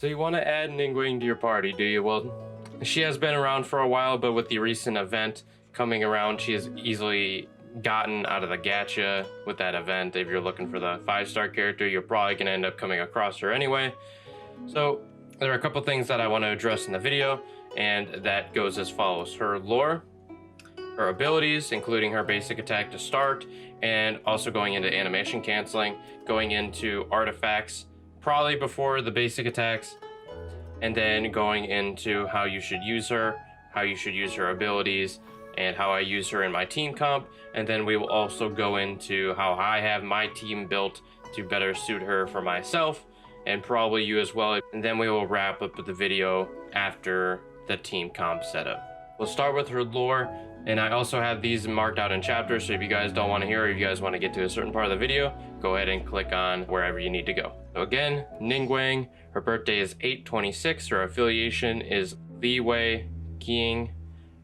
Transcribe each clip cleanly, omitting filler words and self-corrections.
So you want to add Ningguang to your party, do you? Well, she has been around for a while, but with the recent event coming around, she has easily gotten out of the gacha with that event. If you're looking for the 5-star character, you're probably going to end up coming across her anyway. So there are a couple things that I want to address in the video, and that goes as follows. Her lore, her abilities, including her basic attack to start, and also going into animation canceling, going into artifacts, probably before the basic attacks, and then going into how you should use her, how you should use her abilities, and how I use her in my team comp. And then we will also go into how I have my team built to better suit her for myself, and probably you as well. And then we will wrap up with the video after the team comp setup. We'll start with her lore, and I also have these marked out in chapters, so if you guys don't want to hear, or if you guys want to get to a certain part of the video, go ahead and click on wherever you need to go. So again, Ningguang, her birthday is 8/26, her affiliation is Liyue Qiang,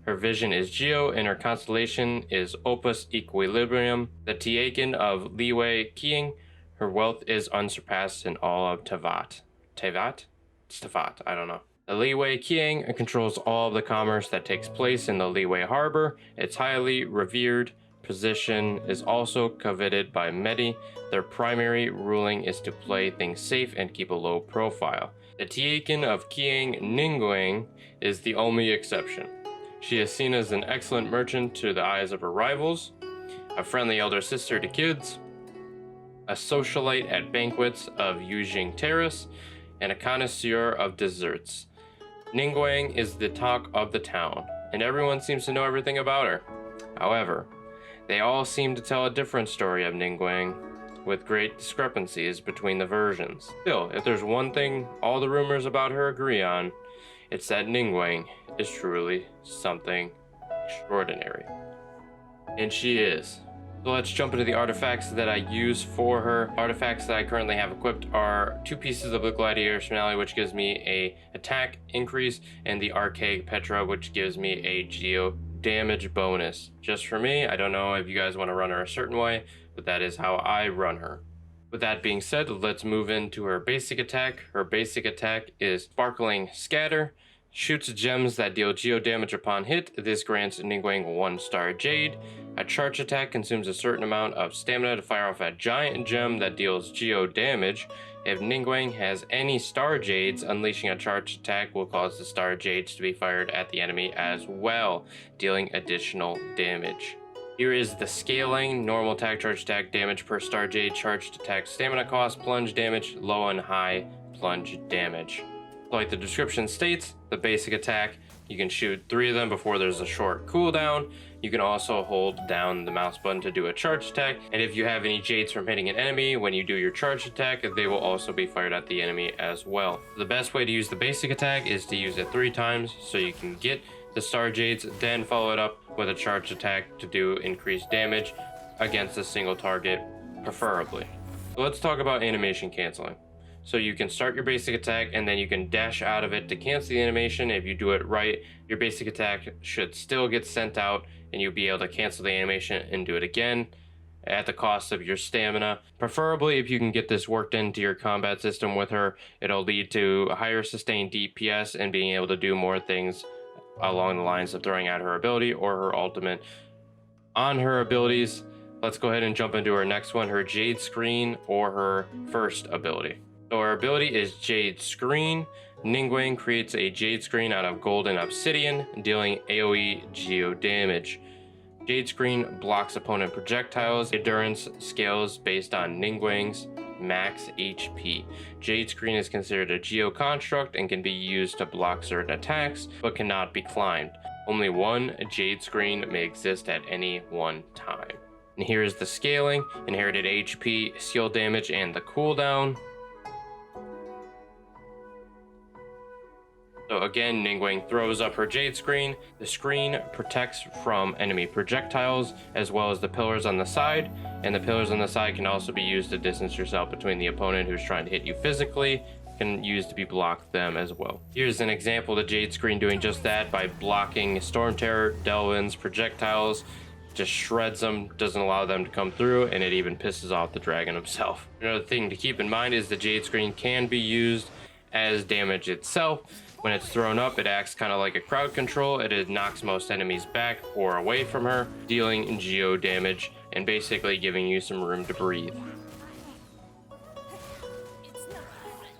her vision is Geo, and her constellation is Opus Equilibrium. The Tiakin of Liyue Qiang, her wealth is unsurpassed in all of Teyvat. Teyvat? It's Teyvat, I don't know. The Liyue Qiang controls all of the commerce that takes place in the Liyue Harbor. Its highly revered position is also coveted by many. Their primary ruling is to play things safe and keep a low profile. The Tiakin of Qiang Ningguang is the only exception. She is seen as an excellent merchant to the eyes of her rivals, a friendly elder sister to kids, a socialite at banquets of Yujing Terrace, and a connoisseur of desserts. Ningguang is the talk of the town, and everyone seems to know everything about her. However, they all seem to tell a different story of Ningguang, with great discrepancies between the versions. Still, if there's one thing all the rumors about her agree on, it's that Ningguang is truly something extraordinary. And she is. So let's jump into the artifacts that I use for her. Artifacts that I currently have equipped are 2 pieces of the Gladiator's Finale, which gives me a attack increase, and the Archaic Petra, which gives me a geo damage bonus. Just for me, I don't know if you guys want to run her a certain way, but that is how I run her. With that being said, let's move into her basic attack. Her basic attack is Sparkling Scatter. Shoots gems that deal geo damage upon hit. This grants Ningguang 1-star Jade. A charge attack consumes a certain amount of stamina to fire off a giant gem that deals geo damage. If Ningguang has any star jades, unleashing a charge attack will cause the star jades to be fired at the enemy as well, dealing additional damage. Here is the scaling: normal attack, charge attack, damage per star jade, charged attack, stamina cost, plunge damage, low and high plunge damage. Like the description states, the basic attack, you can shoot 3 of them before there's a short cooldown. You can also hold down the mouse button to do a charge attack, and if you have any jades from hitting an enemy, when you do your charge attack, they will also be fired at the enemy as well. The best way to use the basic attack is to use it 3 times, so you can get the star jades, then follow it up with a charge attack to do increased damage against a single target, preferably. So let's talk about animation canceling. So you can start your basic attack, and then you can dash out of it to cancel the animation. If you do it right, your basic attack should still get sent out, and you'll be able to cancel the animation and do it again at the cost of your stamina. Preferably, if you can get this worked into your combat system with her, it'll lead to a higher sustained DPS and being able to do more things along the lines of throwing out her ability or her ultimate. On her abilities, let's go ahead and jump into her next one, her Jade Screen, or her first ability. So our ability is Jade Screen. Ningguang creates a Jade Screen out of gold and obsidian, dealing AoE geo damage. Jade Screen blocks opponent projectiles. Endurance scales based on Ningguang's max HP. Jade Screen is considered a geo construct and can be used to block certain attacks, but cannot be climbed. Only one Jade Screen may exist at any one time. And here is the scaling: inherited HP, skill damage, and the cooldown. So again, Ningguang throws up her Jade Screen. The screen protects from enemy projectiles as well as the pillars on the side, and the pillars on the side can also be used to distance yourself between the opponent who's trying to hit you physically. Can use to be blocked them as well. Here's an example of the Jade Screen doing just that by blocking Storm Terror, Delvin's projectiles. Just shreds them, doesn't allow them to come through, and it even pisses off the dragon himself. Another thing to keep in mind is the Jade Screen can be used as damage itself. When it's thrown up, it acts kind of like a crowd control. It knocks most enemies back or away from her, dealing geo damage and basically giving you some room to breathe.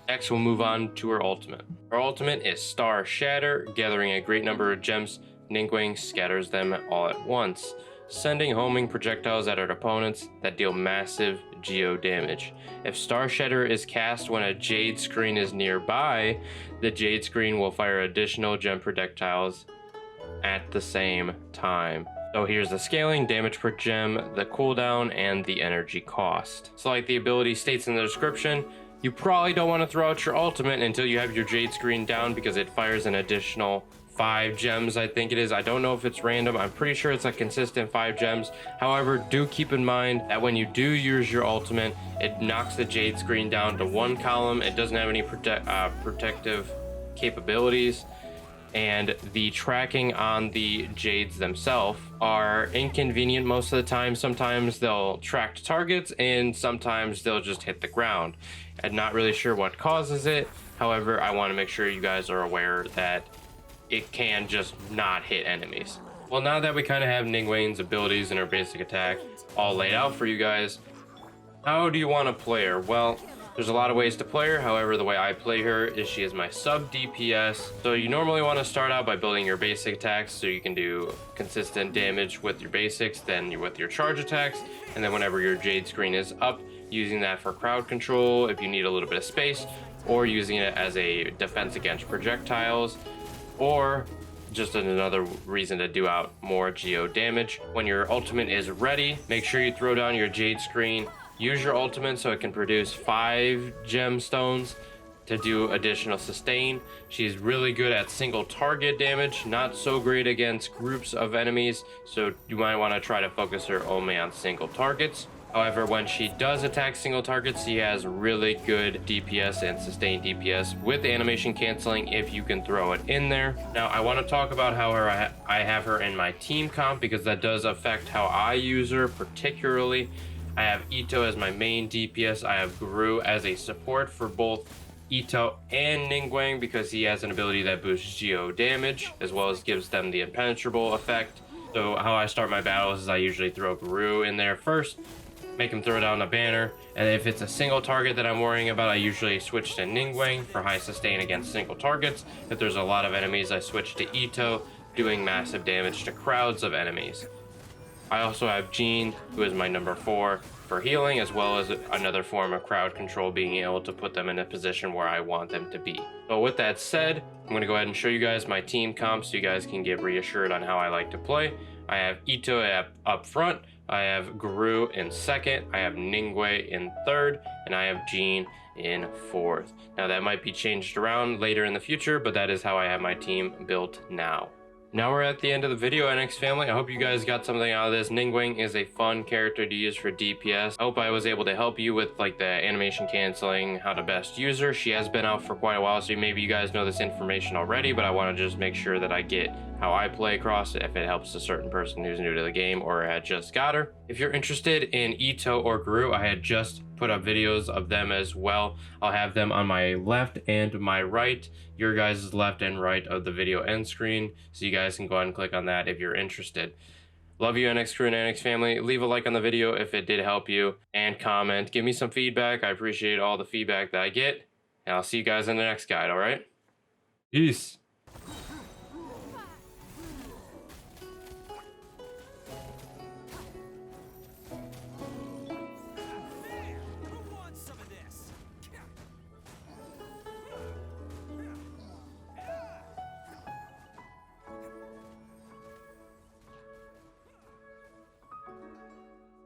Next, we'll move on to her ultimate. Her ultimate is Star Shatter. Gathering a great number of gems, Ningguang scatters them all at once, sending homing projectiles at her opponents that deal massive geo damage. If Star Shatter is cast when a Jade Screen is nearby, the Jade Screen will fire additional gem projectiles at the same time. So here's the scaling, damage per gem, the cooldown, and the energy cost. So like the ability states in the description, you probably don't want to throw out your ultimate until you have your Jade Screen down because it fires an additional 5 gems, I think it is. I don't know if it's random. I'm pretty sure it's a consistent 5 gems. However, do keep in mind that when you do use your ultimate, it knocks the Jade Screen down to 1 column. It doesn't have any protective capabilities. And the tracking on the Jades themselves are inconvenient most of the time. Sometimes they'll track targets and sometimes they'll just hit the ground. I'm not really sure what causes it. However, I want to make sure you guys are aware that it can just not hit enemies. Well, now that we kind of have Ningguang's abilities and her basic attack all laid out for you guys, how do you want to play her? Well, there's a lot of ways to play her. However, the way I play her is she is my sub DPS. So you normally want to start out by building your basic attacks so you can do consistent damage with your basics, then with your charge attacks, and then whenever your Jade Screen is up, using that for crowd control if you need a little bit of space, or using it as a defense against projectiles, or just another reason to do out more geo damage. When your ultimate is ready, make sure you throw down your Jade Screen. Use your ultimate so it can produce 5 gemstones to do additional sustain. She's really good at single target damage, not so great against groups of enemies, so you might want to try to focus her only on single targets. However, when she does attack single targets, she has really good DPS and sustained DPS with animation canceling if you can throw it in there. Now, I want to talk about how I have her in my team comp because that does affect how I use her particularly. I have Ito as my main DPS. I have Guru as a support for both Ito and Ningguang because he has an ability that boosts geo damage as well as gives them the impenetrable effect. So how I start my battles is I usually throw Guru in there first, make him throw down a banner, and if it's a single target that I'm worrying about, I usually switch to Ningguang for high sustain against single targets. If there's a lot of enemies, I switch to Ito, doing massive damage to crowds of enemies. I also have Jean, who is my number 4 for healing, as well as another form of crowd control, being able to put them in a position where I want them to be. So with that said, I'm going to go ahead and show you guys my team comp so you guys can get reassured on how I like to play. I have Ito up front, I have Guru in second, I have Ningguang in third, and I have Jean in fourth. Now that might be changed around later in the future, but that is how I have my team built now. Now we're at the end of the video, Annex family. I hope you guys got something out of this. Ningguang is a fun character to use for DPS. I hope I was able to help you with like the animation canceling, how to best use her. She has been out for quite a while, so maybe you guys know this information already, but I want to just make sure that I get how I play across it if it helps a certain person who's new to the game or had just got her. If you're interested in Ito or Guru, I had just put up videos of them as well. I'll have them on my left and my right, your guys' left and right of the video end screen, so you guys can go ahead and click on that if you're interested. Love you, Annex crew and Annex family. Leave a like on the video if it did help you, and comment. Give me some feedback. I appreciate all the feedback that I get, and I'll see you guys in the next guide, all right? Peace.